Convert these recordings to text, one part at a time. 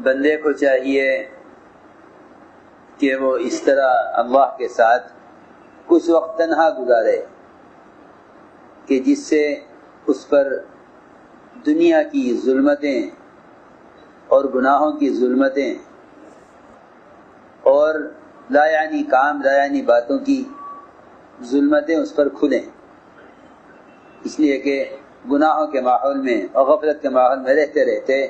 بندے کو چاہیے کہ وہ اس طرح اللہ کے ساتھ کچھ وقت تنہا گزارے کہ جس سے اس پر دنیا کی ظلمتیں اور گناہوں کی ظلمتیں اور لا یعنی کام لا یعنی باتوں کی ظلمتیں اس پر کھلیں، اس لیے کہ گناہوں کے ماحول میں اور غفلت کے ماحول میں رہتے رہتے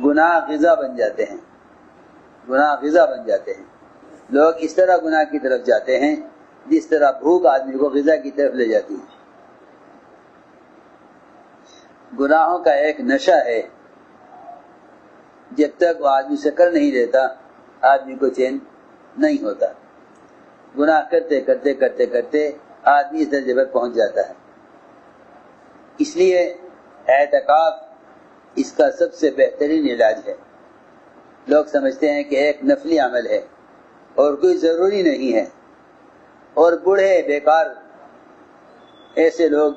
گناہ غذا بن جاتے ہیں، گناہ غذا بن جاتے ہیں۔ لوگ اس طرح گناہ کی طرف جاتے ہیں جس طرح بھوک آدمی کو غذا کی طرف لے جاتی ہے۔ گناہوں کا ایک نشہ ہے، جب تک وہ آدمی سے کر نہیں لیتا آدمی کو چین نہیں ہوتا۔ گناہ کرتے کرتے کرتے کرتے آدمی اس درجے پر پہنچ جاتا ہے۔ اس لیے اعتکاف اس کا سب سے بہترین علاج ہے۔ لوگ سمجھتے ہیں کہ ایک نفلی عمل ہے اور کوئی ضروری نہیں ہے، اور بوڑھے بیکار ایسے لوگ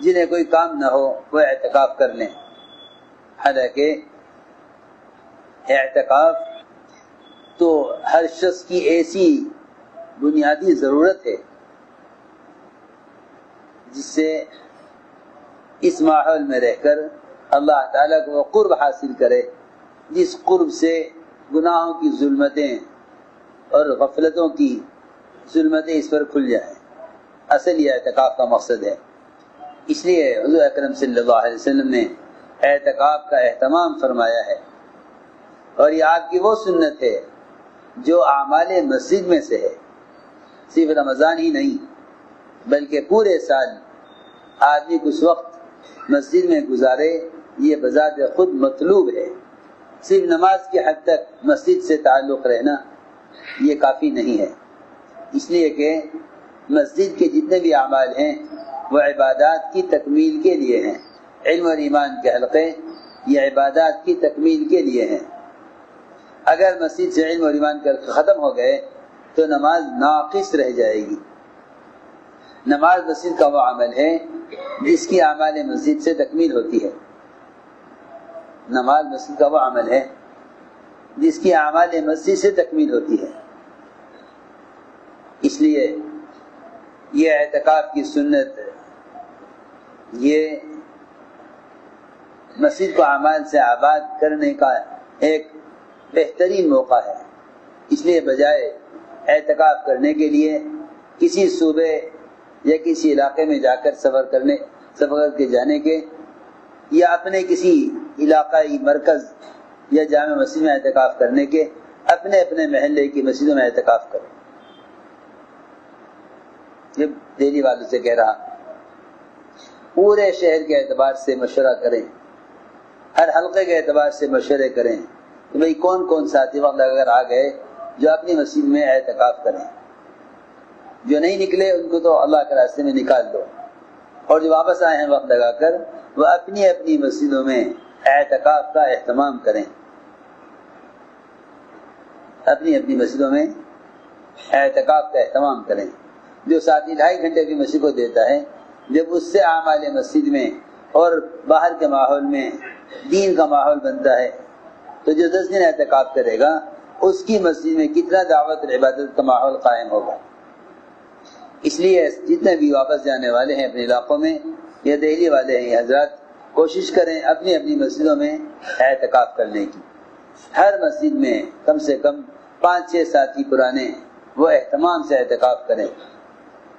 جنہیں کوئی کام نہ ہو وہ اعتکاف کر لیں، حالانکہ اعتکاف تو ہر شخص کی ایسی بنیادی ضرورت ہے جس سے اس ماحول میں رہ کر اللہ تعالیٰ کو وہ قرب حاصل کرے جس قرب سے گناہوں کی ظلمتیں اور غفلتوں کی ظلمتیں اس پر کھل جائیں۔ اصل یہ اعتکاف کا مقصد ہے۔ اس لیے حضور اکرم صلی اللہ علیہ وسلم نے اعتکاف کا اہتمام فرمایا ہے، اور یہ آپ کی وہ سنت ہے جو اعمال مسجد میں سے ہے، صرف رمضان ہی نہیں بلکہ پورے سال آدمی کچھ وقت مسجد میں گزارے، یہ بذات خود مطلوب ہے۔ صرف نماز کی حد تک مسجد سے تعلق رہنا یہ کافی نہیں ہے، اس لیے کہ مسجد کے جتنے بھی اعمال ہیں وہ عبادات کی تکمیل کے لیے ہیں۔ علم اور ایمان کے حلقے یہ عبادات کی تکمیل کے لیے ہیں۔ اگر مسجد سے علم اور ایمان کے حلقے ختم ہو گئے تو نماز ناقص رہ جائے گی۔ نماز مسجد کا وہ عمل ہے جس کی اعمال مسجد سے تکمیل ہوتی ہے۔ نماز مسجد کا وہ عمل ہے جس کی اعمال مسجد سے تکمیل ہوتی ہے۔ اس لیے یہ اعتکاف کی سنت، یہ مسجد کو اعمال سے آباد کرنے کا ایک بہترین موقع ہے۔ اس لیے بجائے اعتکاف کرنے کے لیے کسی صوبے یا کسی علاقے میں جا کر سفر کر کے جانے کے، یا اپنے کسی علاقائی مرکز یا جامع مسجد میں اعتکاف کرنے کے، اپنے اپنے محلے کی مسجدوں میں اعتکاف کریں۔ یہ دہلی والوں سے کہہ رہا، پورے شہر کے اعتبار سے مشورہ کریں، ہر حلقے کے اعتبار سے مشورے کریں کہ بھئی کون کون ساتھی وقت لگا کر آ گئے جو اپنی مسجد میں اعتکاف کریں، جو نہیں نکلے ان کو تو اللہ کے راستے میں نکال دو، اور جو واپس آئے ہیں وقت لگا کر وہ اپنی اپنی مسجدوں میں اعتکاف کا اہتمام کریں، اپنی اپنی مسجدوں میں اعتکاف کا اہتمام کریں۔ جو ساتھی 2.5 گھنٹے کی مسجد کو دیتا ہے، جب اس سے اعمال مسجد میں اور باہر کے ماحول میں دین کا ماحول بنتا ہے تو جو 10 دن اعتکاف کرے گا اس کی مسجد میں کتنا دعوت اور عبادت کا ماحول قائم ہوگا۔ اس لیے جتنے بھی واپس جانے والے ہیں اپنے علاقوں میں یا دہلی والے ہیں حضرات، کوشش کریں اپنی اپنی مسجدوں میں اعتکاف کرنے کی۔ ہر مسجد میں کم سے کم 5-6 ساتھی پرانے وہ اہتمام سے اعتکاف کریں،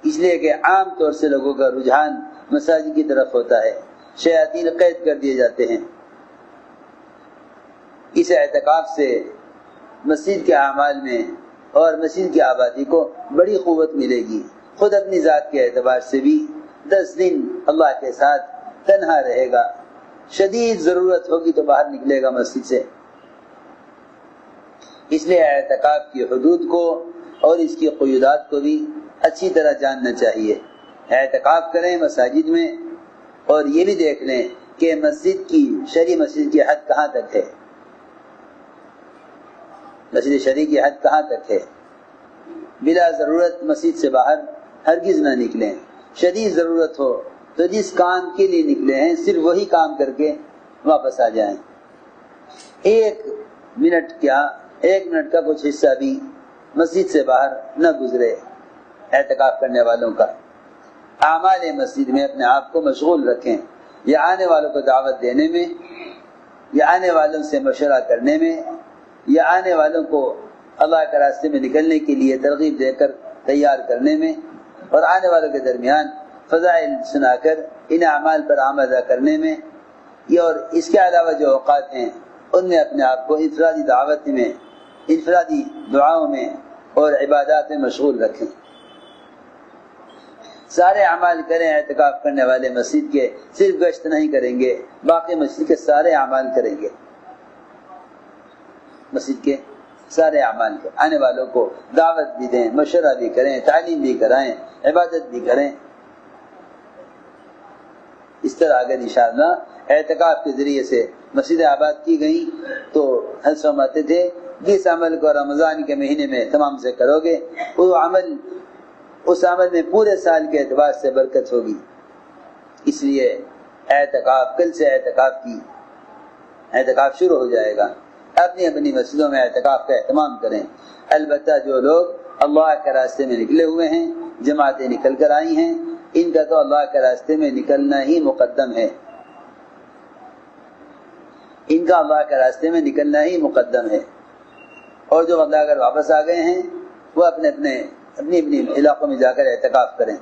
اس لیے کہ عام طور سے لوگوں کا رجحان مساجد کی طرف ہوتا ہے، شیاطین قید کر دیے جاتے ہیں۔ اس اعتکاف سے مسجد کے اعمال میں اور مسجد کی آبادی کو بڑی قوت ملے گی۔ خود اپنی ذات کے اعتبار سے بھی 10 دن اللہ کے ساتھ تنہا رہے گا، شدید ضرورت ہوگی تو باہر نکلے گا مسجد سے۔ اس لیے اعتکاف کی حدود کو اور اس کی قیودات کو بھی اچھی طرح جاننا چاہیے۔ اعتکاف کریں مساجد میں، اور یہ بھی دیکھ لیں کہ مسجد کی شرعی مسجد کی حد کہاں تک ہے، مسجد شرعی کی حد کہاں تک ہے۔ بلا ضرورت مسجد سے باہر ہرگز نہ نکلیں۔ شدید ضرورت ہو تو جس کام کے لیے نکلے ہیں صرف وہی کام کر کے واپس آ جائیں۔ ایک منٹ کیا 1 منٹ کا کچھ حصہ بھی مسجد سے باہر نہ گزرے اعتکاف کرنے والوں کا۔ اعمال مسجد میں اپنے آپ کو مشغول رکھیں، یا آنے والوں کو دعوت دینے میں، یا آنے والوں سے مشورہ کرنے میں، یا آنے والوں کو اللہ کے راستے میں نکلنے کے لیے ترغیب دے کر تیار کرنے میں، اور آنے والوں کے درمیان فضائل سنا کر ان اعمال پر آمادہ کرنے میں، یہ اور اس کے علاوہ جو اوقات ہیں ان میں اپنے آپ کو انفرادی دعوت میں، انفرادی دعاؤں میں اور عبادات میں مشغول رکھیں۔ سارے اعمال کریں اعتکاف کرنے والے مسجد کے، صرف گشت نہیں کریں گے، باقی مسجد کے سارے اعمال کریں گے، مسجد کے سارے اعمال کریں، آنے والوں کو دعوت بھی دیں، مشورہ بھی کریں، تعلیم بھی کرائیں، عبادت بھی کریں۔ اس طرح اگر انشاءاللہ اعتکاف کے ذریعے سے مسجدیں آباد کی گئیں تو حضرت فرماتے تھے جس عمل کو رمضان کے مہینے میں تمام سے کرو گے اس عمل میں پورے سال کے اعتبار سے برکت ہوگی۔ اس لیے اعتکاف، کل سے اعتکاف شروع ہو جائے گا، اپنی اپنی مسجدوں میں اعتکاف کا اہتمام کریں۔ البتہ جو لوگ اللہ کے راستے میں نکلے ہوئے ہیں، جماعتیں نکل کر آئی ہیں، ان کا تو اللہ کے راستے میں نکلنا ہی مقدم ہے، ان کا اللہ کے راستے میں نکلنا ہی مقدم ہے۔ اور جو بندہ اگر واپس آ گئے ہیں وہ اپنے اپنی علاقوں میں جا کر اعتکاف کریں،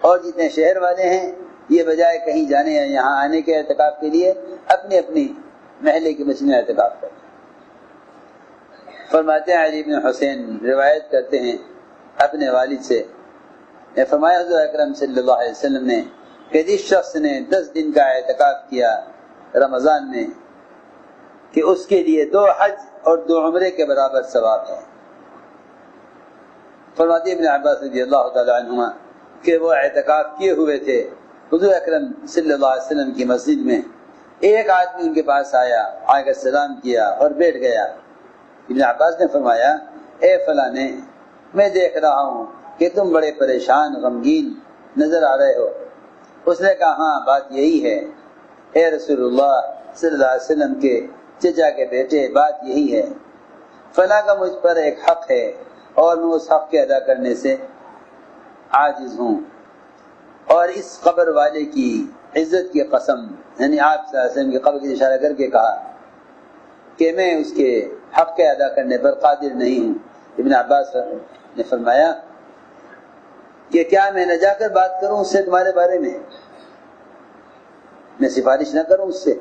اور جتنے شہر والے ہیں یہ بجائے کہیں جانے یا یہاں آنے کے اعتکاف کے لیے اپنی محلے کی مسجد میں اعتکاف کریں۔ فرماتے ہیں علی بن حسین روایت کرتے ہیں اپنے والد سے، فرمایا حضور اکرم صلی اللہ علیہ وسلم نے کہ جس شخص نے 10 دن کا اعتکاف کیا رمضان میں کہ اس کے لیے 2 حج اور 2 عمرے کے برابر ثواب ہے۔ فرماتے ابن عباس رضی اللہ تعالی عنہما کہ وہ اعتکاف کیے ہوئے تھے حضور اکرم صلی اللہ علیہ وسلم کی مسجد میں، ایک آدمی ان کے پاس آیا، آ کر سلام کیا اور بیٹھ گیا۔ ابن عباس نے فرمایا اے فلانے، میں دیکھ رہا ہوں کہ تم بڑے پریشان غمگین نظر آ رہے ہو۔ اس نے کہا ہاں بات یہی ہے اے رسول اللہ صلی اللہ علیہ وسلم کے چچا کے بیٹے، بات یہی ہے، فلاں کا مجھ پر ایک حق ہے اور میں اس حق کے ادا کرنے سے عاجز ہوں، اور اس قبر والے کی عزت کی قسم، یعنی آپ صلی اللہ علیہ وسلم کی قبر کی اشارہ کر کے کہا کہ میں اس کے حق کے ادا کرنے پر قادر نہیں ہوں۔ ابن عباس نے فرمایا کہ کیا میں نہ جا کر بات کروں اس سے تمہارے بارے میں سفارش نہ کروں اس سے؟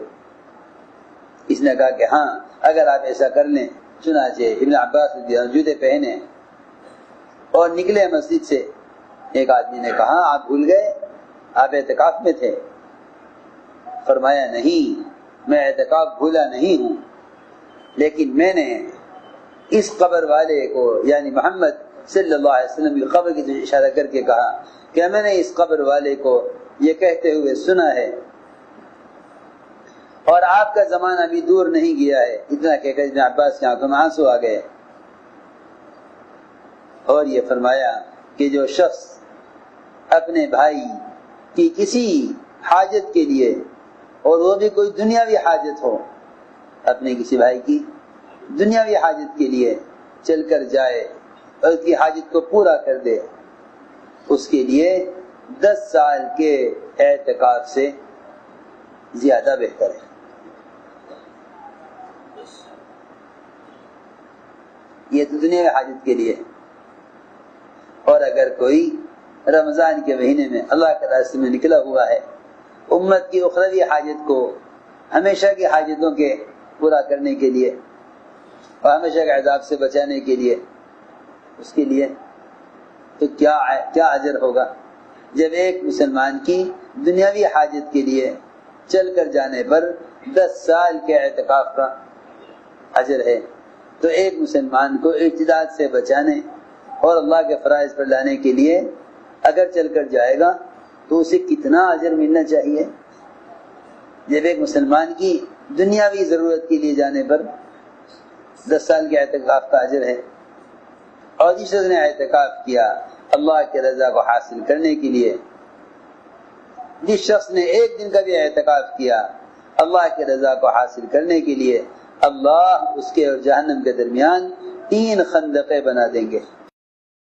اس نے کہا کہ ہاں اگر آپ ایسا کر لیں۔ چنانچہ ابن عباس جوتے پہنے اور نکلے مسجد سے۔ ایک آدمی نے کہا آپ بھول گئے، آپ اعتکاف میں تھے؟ فرمایا نہیں، میں اعتکاف بھولا نہیں ہوں، لیکن میں نے اس قبر والے کو یعنی محمد صلی اللہ علیہ وسلم کی قبر کی اشارہ کر کے کہا کہ میں نے اس قبر والے کو یہ کہتے ہوئے سنا ہے اور آپ کا زمانہ بھی دور نہیں گیا ہے۔ اتنا کہہ کر ابن عباس کی آنکھوں میں آنسو آ گئے، اور یہ فرمایا کہ جو شخص اپنے بھائی کی کسی حاجت کے لیے، اور وہ بھی کوئی دنیاوی حاجت ہو، اپنے کسی بھائی کی دنیاوی حاجت کے لیے چل کر جائے اور اس کی حاجت کو پورا کر دے، اس کے لیے 10 سال کے اعتکاف سے زیادہ بہتر ہے۔ یہ تو دنیا کی حاجت کے لیے۔ اور اگر کوئی رمضان کے مہینے میں اللہ کے راستے میں نکلا ہوا ہے، امت کی اخروی حاجت کو ہمیشہ کی حاجتوں کے پورا کرنے کے لیے اور ہمیشہ کے عذاب سے بچانے کے لیے، اس کے لیے تو کیا اجر ہوگا؟ جب ایک مسلمان کی دنیاوی حاجت کے لیے چل کر جانے پر 10 سال کے اعتکاف کا اجر ہے، تو ایک مسلمان کو ارتداد سے بچانے اور اللہ کے فرائض پر لانے کے لیے اگر چل کر جائے گا تو اسے کتنا اجر ملنا چاہیے؟ جب ایک مسلمان کی دنیاوی ضرورت کے لیے جانے پر 10 سال کے اعتکاف کا اجر ہے، اور جس نے اعتکاف کیا اللہ کے رضا کو حاصل کرنے کے لیے، جس شخص نے 1 دن کا بھی اعتکاف کیا اللہ کے رضا کو حاصل کرنے کے لیے، اللہ اس کے اور جہنم کے درمیان 3 خندقیں بنا دیں گے.